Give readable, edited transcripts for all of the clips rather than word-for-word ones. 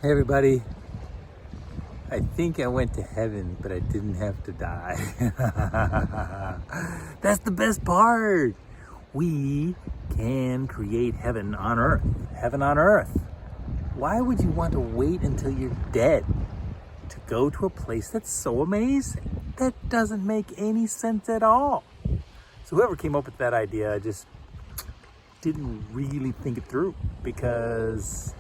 Hey everybody, I think I went to heaven, but I didn't have to die. That's the best part. We can create heaven on earth. Heaven on earth. Why would you want to wait until you're dead to go to a place that's so amazing? That doesn't make any sense at all. So whoever came up with that idea just didn't really think it through, because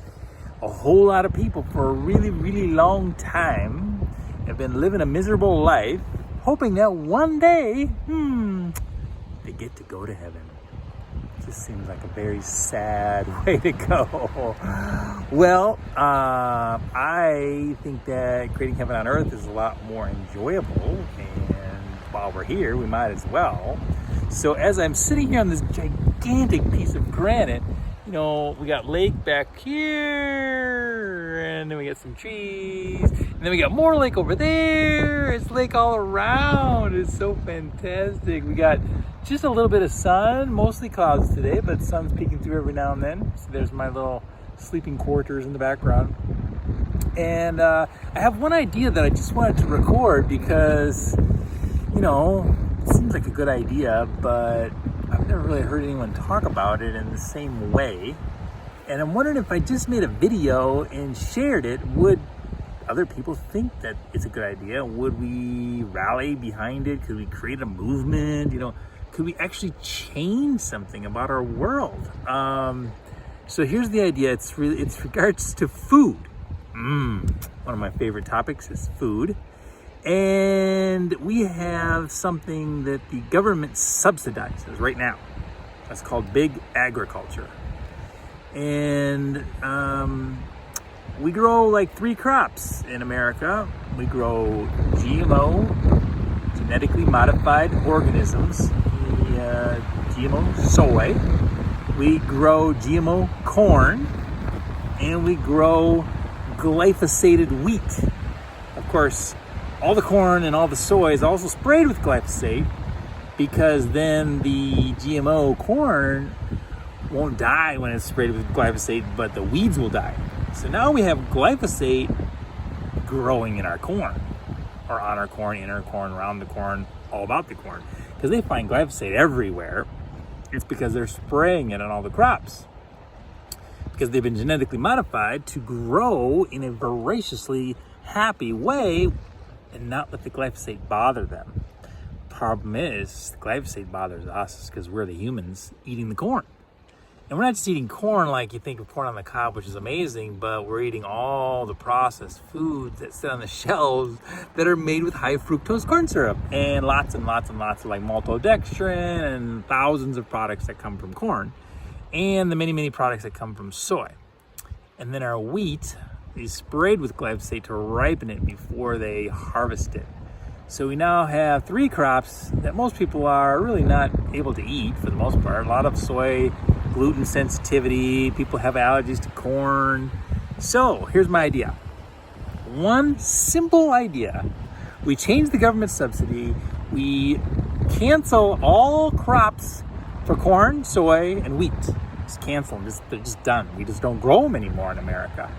a whole lot of people for a really, really long time have been living a miserable life, hoping that one day, they get to go to heaven. It just seems like a very sad way to go. Well, I think that creating heaven on earth is a lot more enjoyable, and while we're here, we might as well. So as I'm sitting here on this gigantic piece of granite, we got lake back here, and then we got some trees, and then we got more lake over there. It's lake all around. It's so fantastic. We got just a little bit of sun, mostly clouds today, but sun's peeking through every now and then. So there's my little sleeping quarters in the background. And I have one idea that I just wanted to record because, it seems like a good idea, but I've never really heard anyone talk about it in the same way. And I'm wondering, if I just made a video and shared it, would other people think that it's a good idea? Would we rally behind it? Could we create a movement? Could we actually change something about our world? So here's the idea. It's regards to food. One of my favorite topics is food. And we have something that the government subsidizes right now. That's called big agriculture. And we grow like 3 crops in America. We grow GMO, genetically modified organisms, GMO soy. We grow GMO corn, and we grow glyphosated wheat. Of course, all the corn and all the soy is also sprayed with glyphosate, because then the GMO corn won't die when it's sprayed with glyphosate, but the weeds will die. So now we have glyphosate growing in our corn, or on our corn, in our corn, around the corn, all about the corn. Because they find glyphosate everywhere. It's because they're spraying it on all the crops. Because they've been genetically modified to grow in a voraciously happy way and not let the glyphosate bother them. Problem is, the glyphosate bothers us because we're the humans eating the corn. And we're not just eating corn like you think of corn on the cob, which is amazing, but we're eating all the processed foods that sit on the shelves that are made with high fructose corn syrup, and lots and lots and lots of like maltodextrin and thousands of products that come from corn, and the many, many products that come from soy. And then our wheat is sprayed with glyphosate to ripen it before they harvest it. So we now have 3 crops that most people are really not able to eat for the most part. A lot of soy, gluten sensitivity, people have allergies to corn. So here's my idea. One simple idea. We change the government subsidy. We cancel all crops for corn, soy, and wheat. Just cancel them. They're just done. We just don't grow them anymore in America.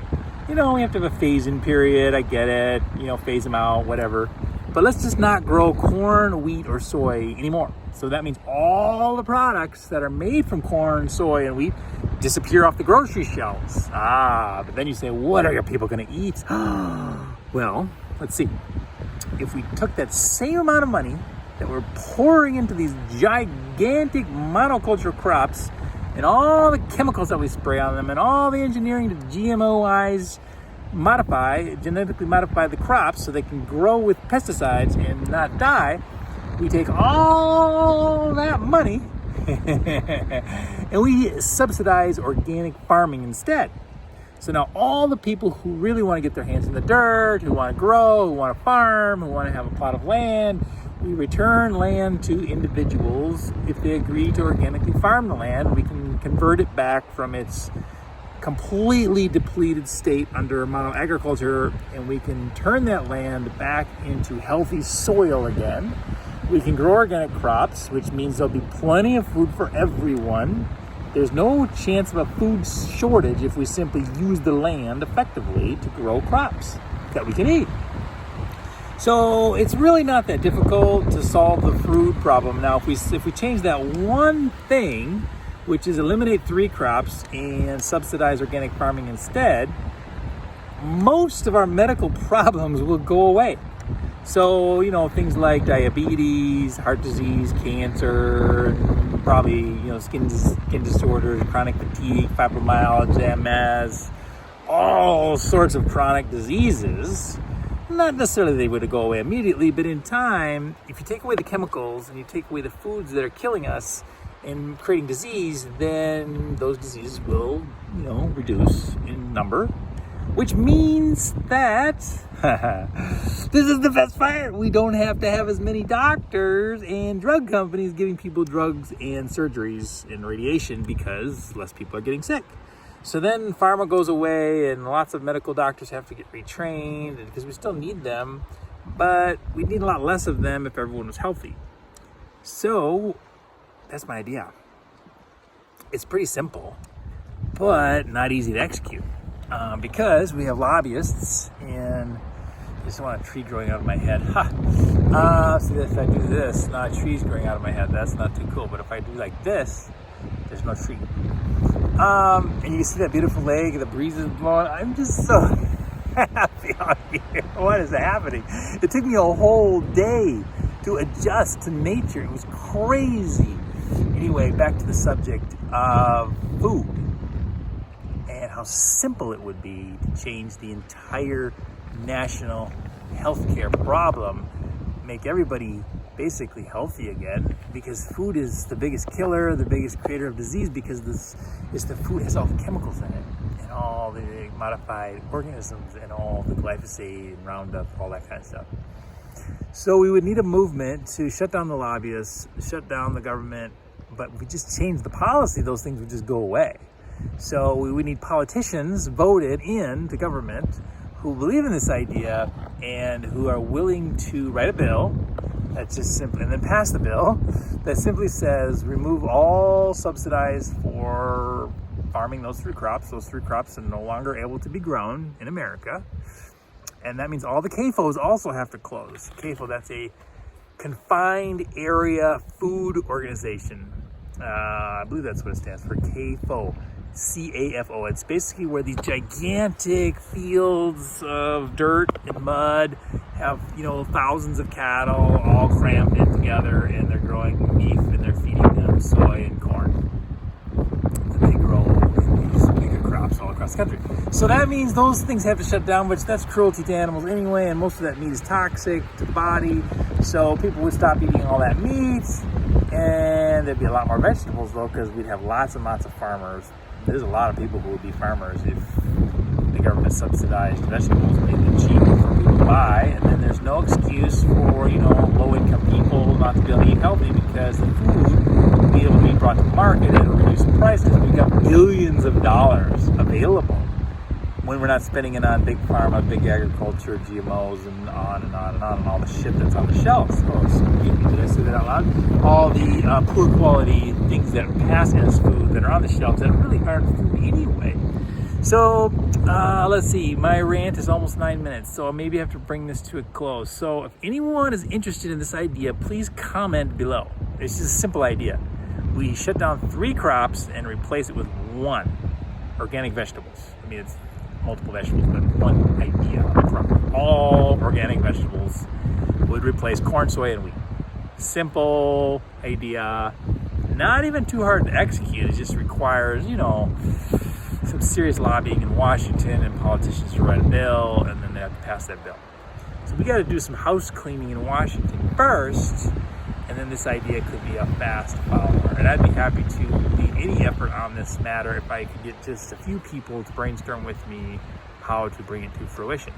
We have to have a phase-in period. I get it. Phase them out, whatever. But let's just not grow corn, wheat, or soy anymore. So that means all the products that are made from corn, soy, and wheat disappear off the grocery shelves. But then you say, what are your people going to eat? Well, let's see. If we took that same amount of money that we're pouring into these gigantic monoculture crops, and all the chemicals that we spray on them, and all the engineering to GMOize, genetically modify the crops so they can grow with pesticides and not die, we take all that money and we subsidize organic farming instead. So now all the people who really want to get their hands in the dirt, who want to grow, who want to farm, who want to have a plot of land, we return land to individuals. If they agree to organically farm the land, we can convert it back from its completely depleted state under monoagriculture, and we can turn that land back into healthy soil again. We can grow organic crops, which means there'll be plenty of food for everyone. There's no chance of a food shortage if we simply use the land effectively to grow crops that we can eat. So it's really not that difficult to solve the food problem. Now, if we change that one thing, which is eliminate 3 crops and subsidize organic farming instead, most of our medical problems will go away. So, things like diabetes, heart disease, cancer, probably, skin disorders, chronic fatigue, fibromyalgia, MS, all sorts of chronic diseases. Not necessarily they would go away immediately, but in time, if you take away the chemicals and you take away the foods that are killing us and creating disease, then those diseases will, reduce in number. Which means that, this is the best part, we don't have to have as many doctors and drug companies giving people drugs and surgeries and radiation because less people are getting sick. So then pharma goes away and lots of medical doctors have to get retrained because we still need them, but we need a lot less of them if everyone was healthy. So that's my idea. It's pretty simple, but not easy to execute. Because we have lobbyists, and I just want a tree growing out of my head. See, if I do this, not a tree's growing out of my head. That's not too cool. But if I do like this, there's no tree. And you can see that beautiful lake, and the breeze is blowing. I'm just so happy out here. What is happening? It took me a whole day to adjust to nature. It was crazy. Anyway, back to the subject of food. And how simple it would be to change the entire national healthcare problem, make everybody basically healthy again, because food is the biggest killer, the biggest creator of disease, because the food has all the chemicals in it, and all the modified organisms, and all the glyphosate and Roundup, all that kind of stuff. So we would need a movement to shut down the lobbyists, shut down the government, but if we just change the policy, those things would just go away. So we would need politicians voted in to government who believe in this idea and who are willing to write a bill that's just simply, and then pass the bill that simply says remove all subsidized for farming those 3 crops. Those 3 crops are no longer able to be grown in America. And that means all the CAFOs also have to close. CAFO, that's a Confined Area Food Organization. I believe that's what it stands for, CAFO. CAFO. It's basically where these gigantic fields of dirt and mud have, thousands of cattle all crammed in together, and they're growing beef and they're feeding them soy and corn. And they grow these bigger crops all across the country. So that means those things have to shut down, which that's cruelty to animals anyway, and most of that meat is toxic to the body. So people would stop eating all that meat, and there'd be a lot more vegetables though, because we'd have lots and lots of farmers. There's a lot of people who would be farmers if the government subsidized vegetables and made them cheap for people to buy. And then there's no excuse for, low-income people not to be able to eat healthy, because the food will be able to be brought to market at a reduced price, because we've got billions of dollars available when we're not spending it on big pharma, big agriculture, GMOs, and on and on and on, and all the shit that's on the shelves. Did I say that out loud? All the poor quality things that pass as food that are on the shelves that really aren't food anyway. So let's see, my rant is almost 9 minutes, so maybe I have to bring this to a close. So if anyone is interested in this idea, please comment below. It's just a simple idea. We shut down 3 crops and replace it with 1, organic vegetables. I mean, it's multiple vegetables, but one idea on the crop. All organic vegetables would replace corn, soy, and wheat. Simple idea, not even too hard to execute. It just requires, some serious lobbying in Washington and politicians to write a bill, and then they have to pass that bill. So we got to do some house cleaning in Washington first, and then this idea could be a fast follower. And I'd be happy to lead any effort on this matter if I could get just a few people to brainstorm with me how to bring it to fruition.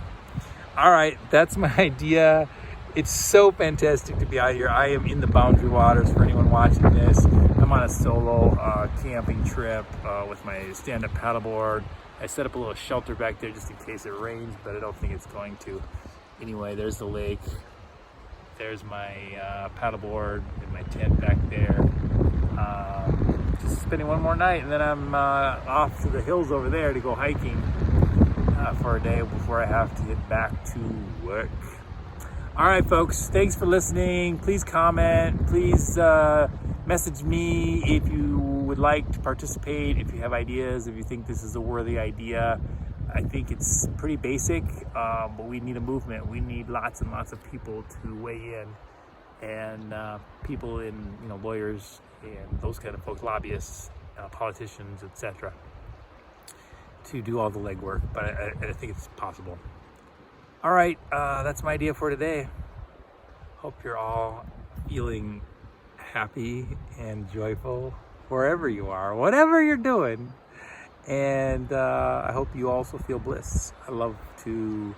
All right, that's my idea. It's so fantastic to be out here. I am in the Boundary Waters for anyone watching this. I'm on a solo camping trip with my stand-up paddleboard. I set up a little shelter back there just in case it rains, but I don't think it's going to. Anyway, there's the lake. There's my paddleboard and my tent back there. Just spending one more night, and then I'm off to the hills over there to go hiking for a day before I have to get back to work. All right, folks, thanks for listening. Please comment. Please message me if you would like to participate, if you have ideas, if you think this is a worthy idea. I think it's pretty basic, but we need a movement. We need lots and lots of people to weigh in, and people in, lawyers and those kind of folks, lobbyists, politicians, etc., to do all the legwork. But I think it's possible. All right, that's my idea for today. Hope you're all feeling happy and joyful wherever you are, whatever you're doing. And I hope you also feel bliss. I love to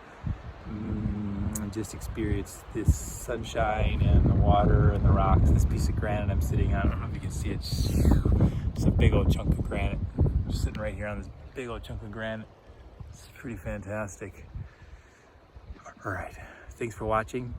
just experience this sunshine and the water and the rocks. This piece of granite I'm sitting on, I don't know if you can see it. It's a big old chunk of granite. I'm just sitting right here on this big old chunk of granite. It's pretty fantastic. All right, thanks for watching.